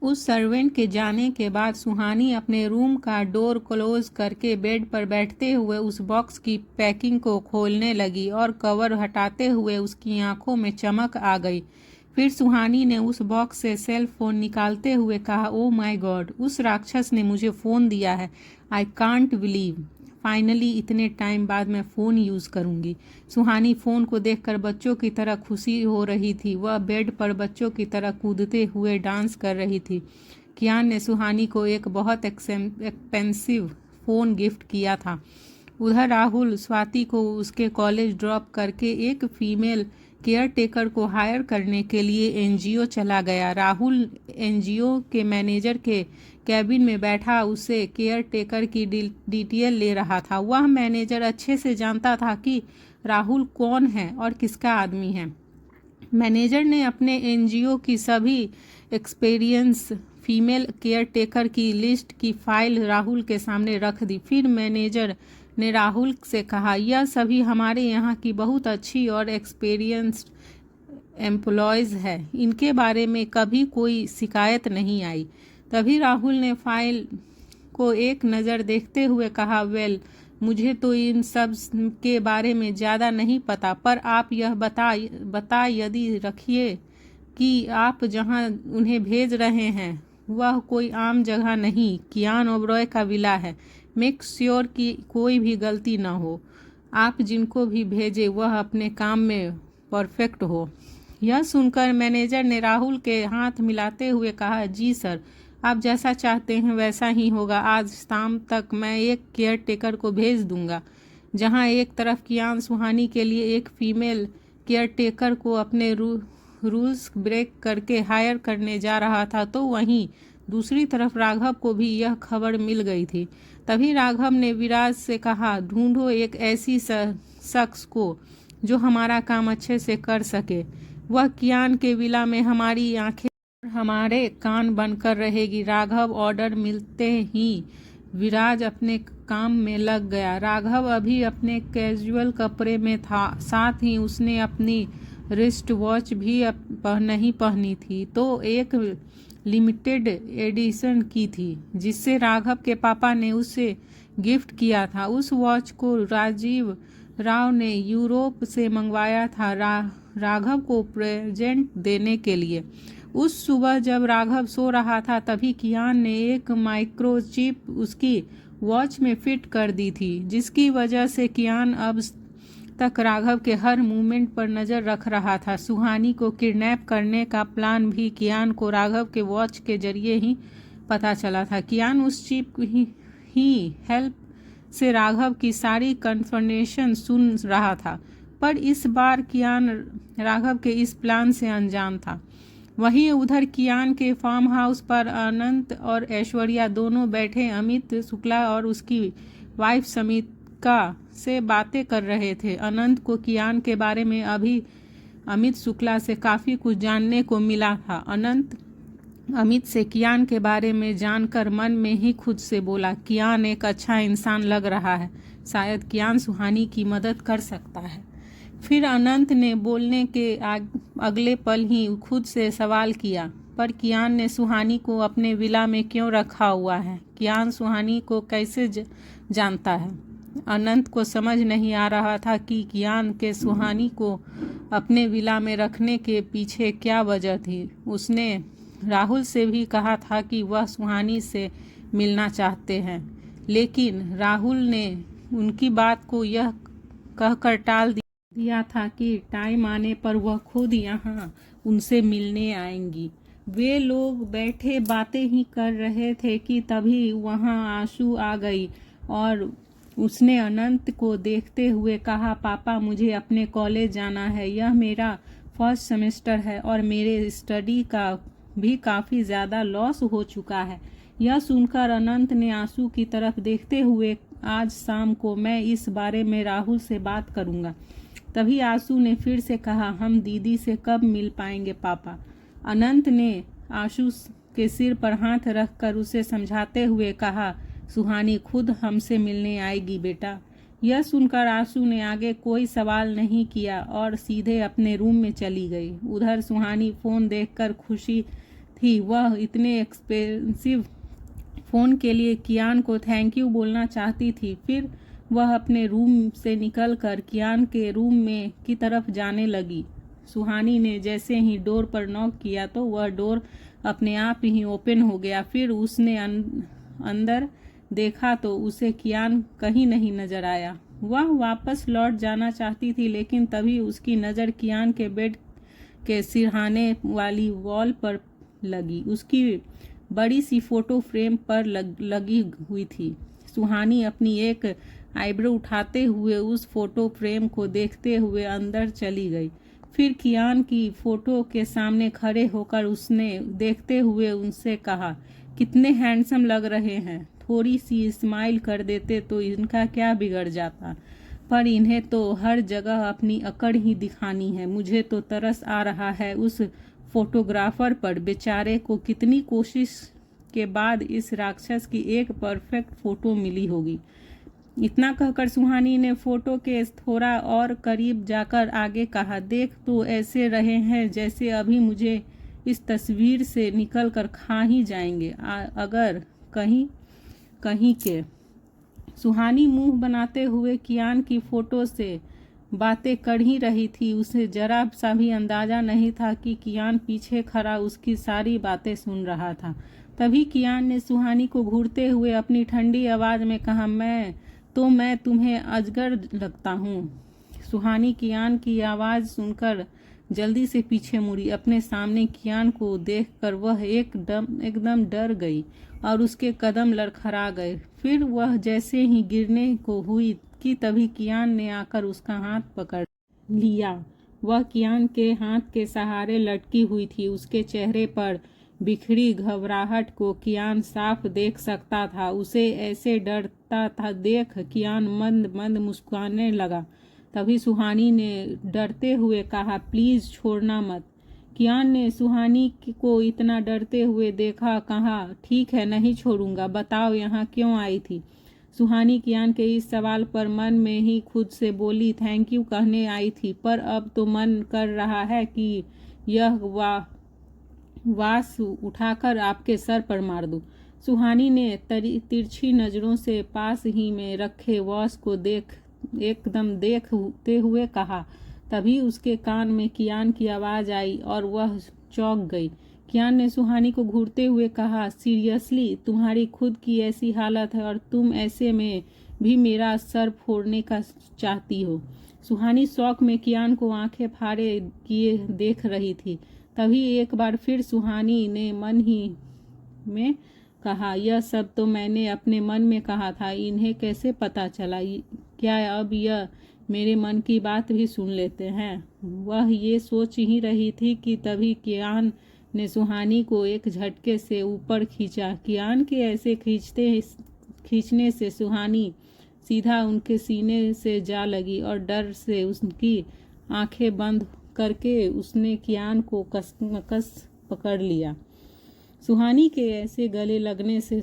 उस सर्वेंट के जाने के बाद सुहानी अपने रूम का डोर क्लोज करके बेड पर बैठते हुए उस बॉक्स की पैकिंग को खोलने लगी और कवर हटाते हुए उसकी आंखों में चमक आ गई। फिर सुहानी ने उस बॉक्स से सेल फोन निकालते हुए कहा, ओ माय गॉड, उस राक्षस ने मुझे फ़ोन दिया है। आई कांट बिलीव, फाइनली इतने टाइम बाद मैं फ़ोन यूज़ करूंगी। सुहानी फ़ोन को देखकर बच्चों की तरह खुशी हो रही थी। वह बेड पर बच्चों की तरह कूदते हुए डांस कर रही थी। कियान ने सुहानी को एक बहुत एक्सपेंसिव फ़ोन गिफ्ट किया था। उधर राहुल स्वाति को उसके कॉलेज ड्रॉप करके एक फीमेल केयर टेकर को हायर करने के लिए एनजीओ चला गया। राहुल एनजीओ के मैनेजर के कैबिन में बैठा उससे केयर टेकर की डिटेल ले रहा था। वह मैनेजर अच्छे से जानता था कि राहुल कौन है और किसका आदमी है। मैनेजर ने अपने एनजीओ की सभी एक्सपीरियंस फीमेल केयर टेकर की लिस्ट की फाइल राहुल के सामने रख दी। फिर मैनेजर ने राहुल से कहा, यह सभी हमारे यहाँ की बहुत अच्छी और एक्सपीरियंस्ड एम्प्लॉयज़ है, इनके बारे में कभी कोई शिकायत नहीं आई। तभी राहुल ने फाइल को एक नज़र देखते हुए कहा, वेल, मुझे तो इन सब के बारे में ज़्यादा नहीं पता, पर आप यह बता यदि रखिए कि आप जहां उन्हें भेज रहे हैं वह कोई आम जगह नहीं, कियान ओबरॉय का विला है। मेक श्योर कि कोई भी गलती ना हो। आप जिनको भी भेजे वह अपने काम में परफेक्ट हो। यह सुनकर मैनेजर ने राहुल के हाथ मिलाते हुए कहा, जी सर, आप जैसा चाहते हैं वैसा ही होगा। आज शाम तक मैं एक केयर टेकर को भेज दूंगा। जहां एक तरफ कियान सुहानी के लिए एक फीमेल केयर टेकर को अपने रूल्स ब्रेक करके हायर करने जा रहा था, तो वहीं दूसरी तरफ राघव को भी यह खबर मिल गई थी। तभी राघव ने विराज से कहा, ढूंढो एक ऐसी शख्स को जो हमारा काम अच्छे से कर सके। वह कियान के विला में हमारी आंखें हमारे कान बनकर रहेगी। राघव ऑर्डर मिलते ही विराज अपने काम में लग गया। राघव अभी अपने कैजुअल कपड़े में था, साथ ही उसने अपनी रिस्ट वॉच भी नहीं पहनी थी, तो एक लिमिटेड एडिशन की थी जिससे राघव के पापा ने उसे गिफ्ट किया था। उस वॉच को राजीव राव ने यूरोप से मंगवाया था राघव को प्रेजेंट देने के लिए। उस सुबह जब राघव सो रहा था तभी कियान ने एक माइक्रोचिप उसकी वॉच में फिट कर दी थी, जिसकी वजह से कियान अब तक राघव के हर मूवमेंट पर नज़र रख रहा था। सुहानी को किडनैप करने का प्लान भी कियान को राघव के वॉच के जरिए ही पता चला था। कियान उस चिप ही हेल्प से राघव की सारी कन्फर्मेशन सुन रहा था, पर इस बार कियान राघव के इस प्लान से अनजान था। वहीं उधर कियान के फार्म हाउस पर अनंत और ऐश्वर्या दोनों बैठे अमित शुक्ला और उसकी वाइफ समीका से बातें कर रहे थे। अनंत को कियान के बारे में अभी अमित शुक्ला से काफ़ी कुछ जानने को मिला था। अनंत अमित से कियान के बारे में जानकर मन में ही खुद से बोला, कियान एक अच्छा इंसान लग रहा है, शायद कियान सुहानी की मदद कर सकता है। फिर अनंत ने बोलने के अगले पल ही खुद से सवाल किया, पर कियान ने सुहानी को अपने विला में क्यों रखा हुआ है? कियान सुहानी को कैसे जानता है? अनंत को समझ नहीं आ रहा था कि कियान के सुहानी को अपने विला में रखने के पीछे क्या वजह थी। उसने राहुल से भी कहा था कि वह सुहानी से मिलना चाहते हैं, लेकिन राहुल ने उनकी बात को यह कहकर टाल दिया था कि टाइम आने पर वह खुद यहाँ उनसे मिलने आएंगी। वे लोग बैठे बातें ही कर रहे थे कि तभी वहाँ आशु आ गई और उसने अनंत को देखते हुए कहा, पापा, मुझे अपने कॉलेज जाना है। यह मेरा फर्स्ट सेमेस्टर है और मेरे स्टडी का भी काफ़ी ज़्यादा लॉस हो चुका है। यह सुनकर अनंत ने आशु की तरफ देखते हुए, आज शाम को मैं इस बारे में राहुल से बात करूँगा। तभी आशु ने फिर से कहा, हम दीदी से कब मिल पाएंगे पापा? अनंत ने आशु के सिर पर हाथ रखकर उसे समझाते हुए कहा, सुहानी खुद हमसे मिलने आएगी बेटा। यह सुनकर आशु ने आगे कोई सवाल नहीं किया और सीधे अपने रूम में चली गई। उधर सुहानी फ़ोन देखकर खुशी थी। वह इतने एक्सपेंसिव फ़ोन के लिए कियान को थैंक यू बोलना चाहती थी। फिर वह अपने रूम से निकलकर कियान के रूम में की तरफ जाने लगी। सुहानी ने जैसे ही डोर पर नॉक किया तो वह डोर अपने आप ही ओपन हो गया। फिर उसने अंदर देखा तो उसे कियान कहीं नहीं नजर आया। वह वापस लौट जाना चाहती थी, लेकिन तभी उसकी नज़र कियान के बेड के सिरहाने वाली वॉल पर लगी। उसकी बड़ी सी फोटो फ्रेम पर लगी हुई थी। सुहानी अपनी एक आईब्रो उठाते हुए उस फोटो फ्रेम को देखते हुए अंदर चली गई। फिर कियान की फोटो के सामने खड़े होकर उसने देखते हुए उनसे कहा, कितने हैंडसम लग रहे हैं। थोड़ी सी स्माइल कर देते तो इनका क्या बिगड़ जाता, पर इन्हें तो हर जगह अपनी अकड़ ही दिखानी है। मुझे तो तरस आ रहा है उस फोटोग्राफर पर। बेचारे को कितनी कोशिश के बाद इस राक्षस की एक परफेक्ट फोटो मिली होगी। इतना कहकर सुहानी ने फोटो के थोड़ा और करीब जाकर आगे कहा, देख तो ऐसे रहे हैं जैसे अभी मुझे इस तस्वीर से निकल कर खा ही जाएंगे अगर कहीं कहीं के। सुहानी मुंह बनाते हुए कियान की फोटो से बातें कर ही रही थी। उसे जरा सा भी अंदाजा नहीं था कि कियान पीछे खड़ा उसकी सारी बातें सुन रहा था। तभी कियान ने सुहानी को घूरते हुए अपनी ठंडी आवाज में कहा, मैं तुम्हें अजगर लगता हूँ। सुहानी कियान की आवाज़ सुनकर जल्दी से पीछे मुड़ी। अपने सामने कियान को देखकर वह एकदम डर गई और उसके कदम लड़खड़ा गए। फिर वह जैसे ही गिरने को हुई कि तभी कियान ने आकर उसका हाथ पकड़ लिया। वह कियान के हाथ के सहारे लटकी हुई थी। उसके चेहरे पर बिखरी घबराहट को कियान साफ देख सकता था। उसे ऐसे डरता था देख कियान मंद मंद मुस्कुराने लगा। तभी सुहानी ने डरते हुए कहा, प्लीज़ छोड़ना मत। कियान ने सुहानी को इतना डरते हुए देखा, कहा, ठीक है नहीं छोड़ूंगा, बताओ यहाँ क्यों आई थी। सुहानी कियान के इस सवाल पर मन में ही खुद से बोली, थैंक यू कहने आई थी, पर अब तो मन कर रहा है कि यह वास उठाकर आपके सर पर मार दूं। सुहानी ने तिरछी नजरों से पास ही में रखे वॉश को एकदम देखते हुए कहा। तभी उसके कान में कियान की आवाज आई और वह चौंक गई। कियान ने सुहानी को घूरते हुए कहा, सीरियसली तुम्हारी खुद की ऐसी हालत है और तुम ऐसे में भी मेरा सर फोड़ने का चाहती हो। सुहानी शौक में कियान को आंखें फाड़े किए देख रही थी। तभी एक बार फिर सुहानी ने मन ही में कहा, यह सब तो मैंने अपने मन में कहा था, इन्हें कैसे पता चला? क्या अब यह मेरे मन की बात भी सुन लेते हैं? वह ये सोच ही रही थी कि तभी कियान ने सुहानी को एक झटके से ऊपर खींचा। कियान के ऐसे खींचने से सुहानी सीधा उनके सीने से जा लगी और डर से उसकी आंखें बंद करके उसने कियान को कस पकड़ लिया। सुहानी के ऐसे गले लगने से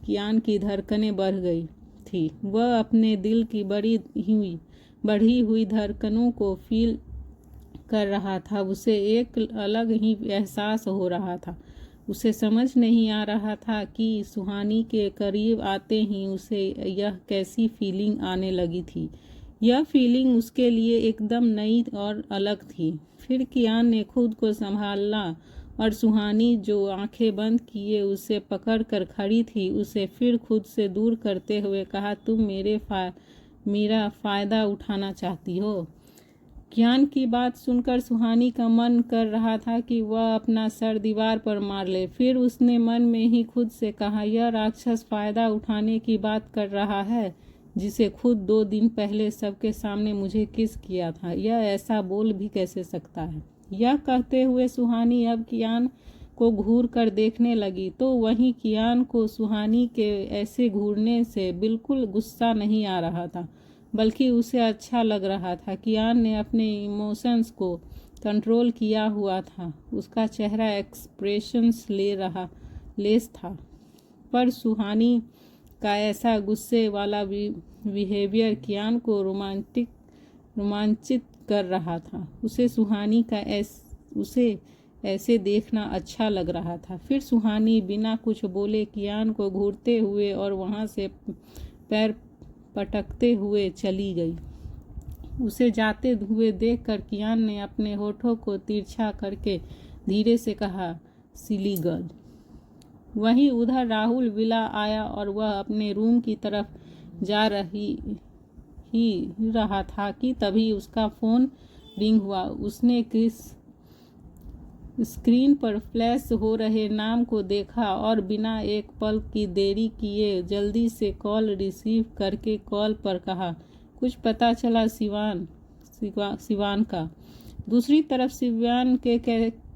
कियान की धड़कनें बढ़ गई थी। वह अपने दिल की बढ़ी हुई धड़कनों को फील कर रहा था। उसे एक अलग ही एहसास हो रहा था। उसे समझ नहीं आ रहा था कि सुहानी के करीब आते ही उसे यह कैसी फीलिंग आने लगी थी। यह फीलिंग उसके लिए एकदम नई और अलग थी। फिर कियान ने खुद को संभाला और सुहानी जो आंखें बंद किए उसे पकड़ कर खड़ी थी, उसे फिर खुद से दूर करते हुए कहा, तुम मेरा फ़ायदा उठाना चाहती हो। कियान की बात सुनकर सुहानी का मन कर रहा था कि वह अपना सर दीवार पर मार ले। फिर उसने मन में ही खुद से कहा, यह राक्षस फ़ायदा उठाने की बात कर रहा है जिसे खुद 2 दिन पहले सबके सामने मुझे किस किया था। यह ऐसा बोल भी कैसे सकता है? यह कहते हुए सुहानी अब कियान को घूर कर देखने लगी तो वहीं कियान को सुहानी के ऐसे घूरने से बिल्कुल गुस्सा नहीं आ रहा था, बल्कि उसे अच्छा लग रहा था। कियान ने अपने इमोशंस को कंट्रोल किया हुआ था। उसका चेहरा एक्सप्रेशंस लेस था, पर सुहानी का ऐसा गुस्से वाला बिहेवियर कियान को रोमांचित कर रहा था। उसे ऐसे देखना अच्छा लग रहा था। फिर सुहानी बिना कुछ बोले कियान को घूरते हुए और वहाँ से पैर पटकते हुए चली गई। उसे जाते हुए देखकर कियान ने अपने होठों को तिरछा करके धीरे से कहा, सिली गर्ल। वहीं उधर राहुल विला आया और वह अपने रूम की तरफ जा रहा था कि तभी उसका फ़ोन रिंग हुआ। उसने स्क्रीन पर फ्लैश हो रहे नाम को देखा और बिना एक पल की देरी किए जल्दी से कॉल रिसीव करके कॉल पर कहा, कुछ पता चला सिवान का? दूसरी तरफ सिवान के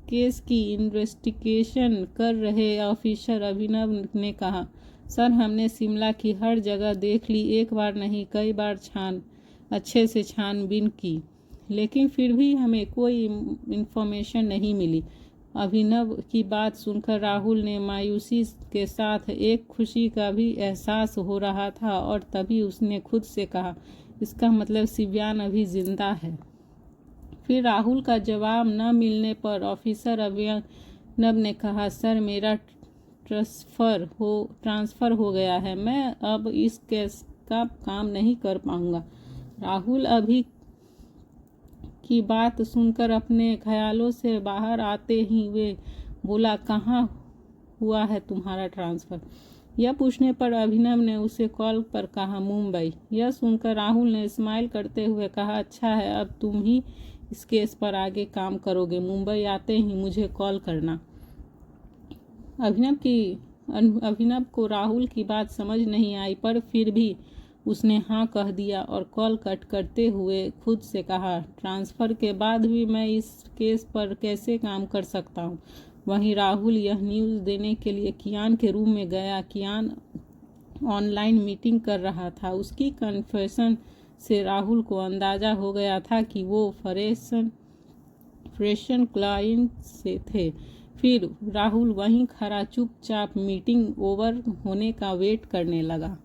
केस की इन्वेस्टिगेशन कर रहे ऑफिसर अभिनव ने कहा, सर हमने शिमला की हर जगह देख ली, एक बार नहीं कई बार अच्छे से छानबीन की, लेकिन फिर भी हमें कोई इन्फॉर्मेशन नहीं मिली। अभिनव की बात सुनकर राहुल ने मायूसी के साथ एक खुशी का भी एहसास हो रहा था और तभी उसने खुद से कहा, इसका मतलब सिवान अभी जिंदा है। फिर राहुल का जवाब न मिलने पर ऑफिसर अभिनव ने कहा, सर मेरा ट्रांसफ़र हो गया है, मैं अब इस केस का काम नहीं कर पाऊंगा। राहुल अभी की बात सुनकर अपने ख्यालों से बाहर आते ही वे बोला, कहाँ हुआ है तुम्हारा ट्रांसफ़र? यह पूछने पर अभिनव ने उसे कॉल पर कहा, मुंबई। यह सुनकर राहुल ने स्माइल करते हुए कहा, अच्छा है, अब तुम ही इस केस पर आगे काम करोगे, मुंबई आते ही मुझे कॉल करना। अभिनव को राहुल की बात समझ नहीं आई, पर फिर भी उसने हाँ कह दिया और कॉल कट करते हुए खुद से कहा, ट्रांसफ़र के बाद भी मैं इस केस पर कैसे काम कर सकता हूँ। वहीं राहुल यह न्यूज़ देने के लिए कियान के रूम में गया। कियान ऑनलाइन मीटिंग कर रहा था। उसकी कन्फेशन से राहुल को अंदाज़ा हो गया था कि वो फ्रेशन क्लाइंट से थे। फिर राहुल वहीं खड़ा चुपचाप मीटिंग ओवर होने का वेट करने लगा।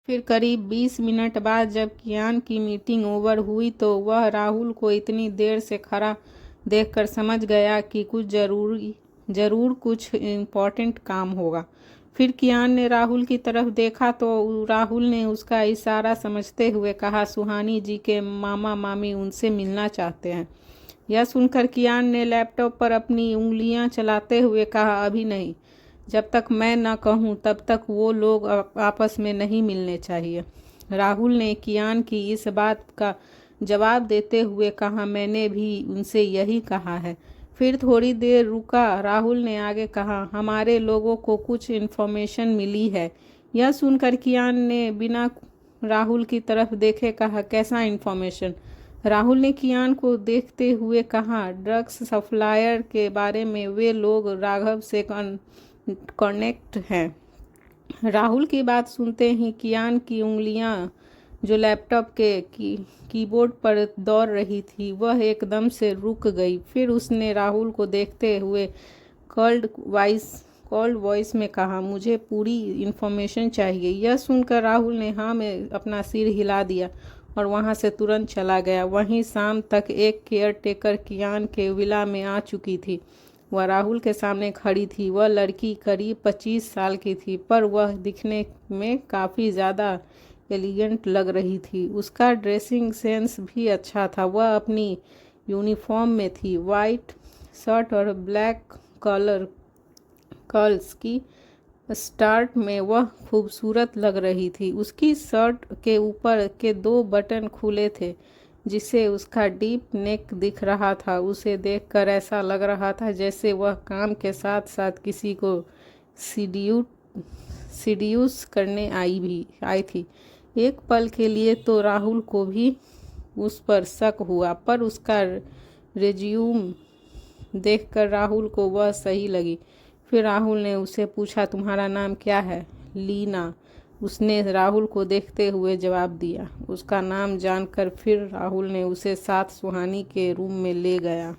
फिर करीब 20 मिनट बाद जब कियान की मीटिंग ओवर हुई तो वह राहुल को इतनी देर से खड़ा देखकर समझ गया कि ज़रूर कुछ इम्पोर्टेंट काम होगा। फिर कियान ने राहुल की तरफ देखा तो राहुल ने उसका इशारा समझते हुए कहा, सुहानी जी के मामा मामी उनसे मिलना चाहते हैं। यह सुनकर कियान ने लैपटॉप पर अपनी उंगलियां चलाते हुए कहा, अभी नहीं, जब तक मैं न कहूं तब तक वो लोग आपस में नहीं मिलने चाहिए। राहुल ने कियान की इस बात का जवाब देते हुए कहा, मैंने भी उनसे यही कहा है। फिर थोड़ी देर रुका। राहुल ने आगे कहा, हमारे लोगों को कुछ इन्फॉर्मेशन मिली है। यह सुनकर कियान ने बिना राहुल की तरफ देखे कहा, कैसा इन्फॉर्मेशन? राहुल ने कियान को देखते हुए कहा, ड्रग्स सप्लायर के बारे में, वे लोग राघव से कनेक्ट हैं। राहुल की बात सुनते ही कियान की उंगलियां जो लैपटॉप के कीबोर्ड पर दौड़ रही थी वह एकदम से रुक गई। फिर उसने राहुल को देखते हुए कोल्ड वॉइस में कहा, मुझे पूरी इन्फॉर्मेशन चाहिए। यह सुनकर राहुल ने हाँ में अपना सिर हिला दिया और वहां से तुरंत चला गया। वहीं शाम तक एक केयर टेकर कियान के विला में आ चुकी थी। वह राहुल के सामने खड़ी थी। वह लड़की करीब 25 साल की थी, पर वह दिखने में काफ़ी ज़्यादा एलिगेंट लग रही थी। उसका ड्रेसिंग सेंस भी अच्छा था। वह अपनी यूनिफॉर्म में थी, वाइट शर्ट और ब्लैक कर्ल्स की स्टार्ट में वह खूबसूरत लग रही थी। उसकी शर्ट के ऊपर के 2 बटन खुले थे जिससे उसका डीप नेक दिख रहा था। उसे देखकर ऐसा लग रहा था जैसे वह काम के साथ साथ किसी को सीड्यूस करने आई थी। एक पल के लिए तो राहुल को भी उस पर शक हुआ, पर उसका रिज्यूम देखकर राहुल को वह सही लगी। फिर राहुल ने उसे पूछा, तुम्हारा नाम क्या है? लीना, उसने राहुल को देखते हुए जवाब दिया। उसका नाम जानकर फिर राहुल ने उसे साथ सुहानी के रूम में ले गया।